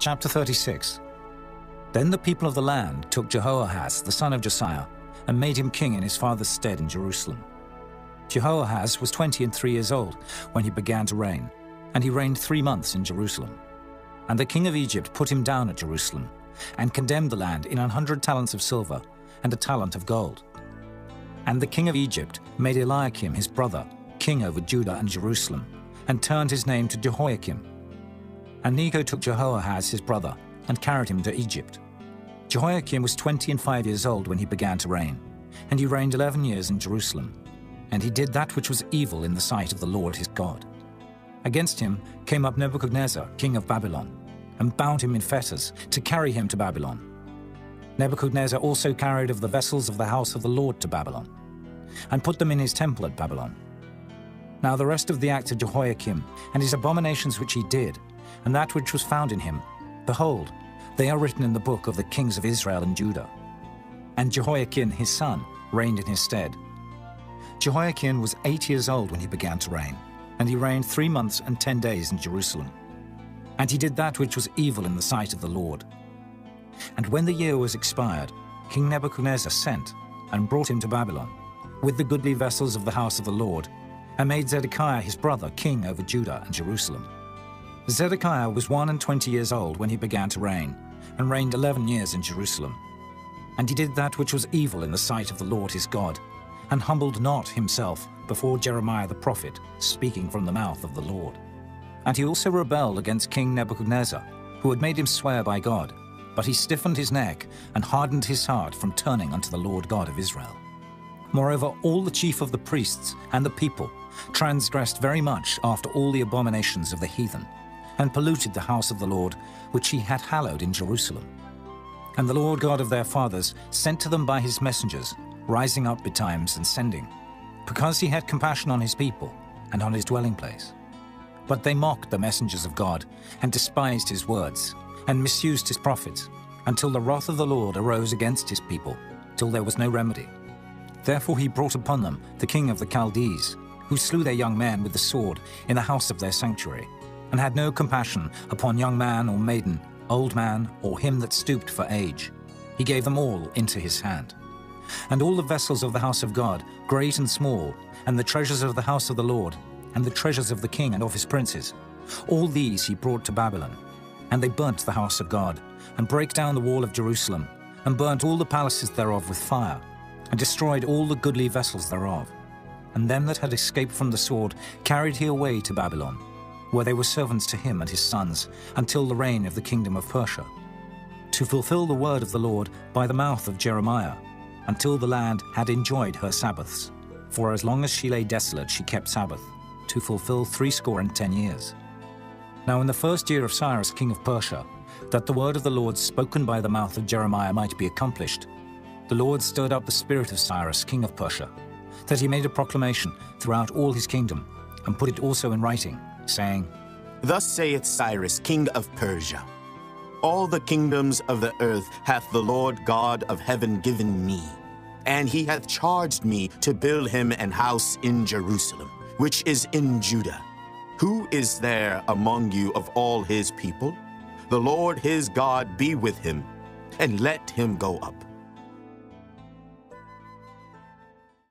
Chapter 36. Then the people of the land took Jehoahaz, the son of Josiah, and made him king in his father's stead in Jerusalem. Jehoahaz was 23 years old when he began to reign, and he reigned 3 months in Jerusalem. And the king of Egypt put him down at Jerusalem, and condemned the land in 100 talents of silver and a talent of gold. And the king of Egypt made Eliakim his brother king over Judah and Jerusalem, and turned his name to Jehoiakim. And Necho took Jehoahaz his brother, and carried him to Egypt. Jehoiakim was 25 years old when he began to reign, and he reigned 11 years in Jerusalem. And he did that which was evil in the sight of the Lord his God. Against him came up Nebuchadnezzar, king of Babylon, and bound him in fetters to carry him to Babylon. Nebuchadnezzar also carried of the vessels of the house of the Lord to Babylon, and put them in his temple at Babylon. Now the rest of the acts of Jehoiakim, and his abominations which he did, and that which was found in him, behold, they are written in the book of the kings of Israel and Judah. And Jehoiakim his son reigned in his stead. Jehoiakim was 8 years old when he began to reign, and he reigned 3 months and 10 days in Jerusalem. And he did that which was evil in the sight of the Lord. And when the year was expired, King Nebuchadnezzar sent and brought him to Babylon, with the goodly vessels of the house of the Lord, and made Zedekiah his brother king over Judah and Jerusalem. Zedekiah was 21 years old when he began to reign, and reigned 11 years in Jerusalem. And he did that which was evil in the sight of the Lord his God, and humbled not himself before Jeremiah the prophet, speaking from the mouth of the Lord. And he also rebelled against King Nebuchadnezzar, who had made him swear by God, but he stiffened his neck and hardened his heart from turning unto the Lord God of Israel. Moreover, all the chief of the priests and the people transgressed very much after all the abominations of the heathen, and polluted the house of the Lord, which he had hallowed in Jerusalem. And the Lord God of their fathers sent to them by his messengers, rising up betimes and sending, because he had compassion on his people and on his dwelling place. But they mocked the messengers of God, and despised his words, and misused his prophets, until the wrath of the Lord arose against his people, till there was no remedy. Therefore he brought upon them the king of the Chaldees, who slew their young men with the sword in the house of their sanctuary, and had no compassion upon young man or maiden, old man, or him that stooped for age. He gave them all into his hand. And all the vessels of the house of God, great and small, and the treasures of the house of the Lord, and the treasures of the king and of his princes, all these he brought to Babylon. And they burnt the house of God, and brake down the wall of Jerusalem, and burnt all the palaces thereof with fire, and destroyed all the goodly vessels thereof. And them that had escaped from the sword carried he away to Babylon, where they were servants to him and his sons, until the reign of the kingdom of Persia, to fulfill the word of the Lord by the mouth of Jeremiah, until the land had enjoyed her Sabbaths. For as long as she lay desolate she kept Sabbath, to fulfill 60 years. Now in the first year of Cyrus king of Persia, that the word of the Lord spoken by the mouth of Jeremiah might be accomplished, the Lord stirred up the spirit of Cyrus king of Persia, that he made a proclamation throughout all his kingdom, and put it also in writing, saying, Thus saith Cyrus king of Persia, All the kingdoms of the earth hath the Lord God of heaven given me, and he hath charged me to build him an house in Jerusalem, which is in Judah. Who is there among you of all his people? The Lord his God be with him, and let him go up.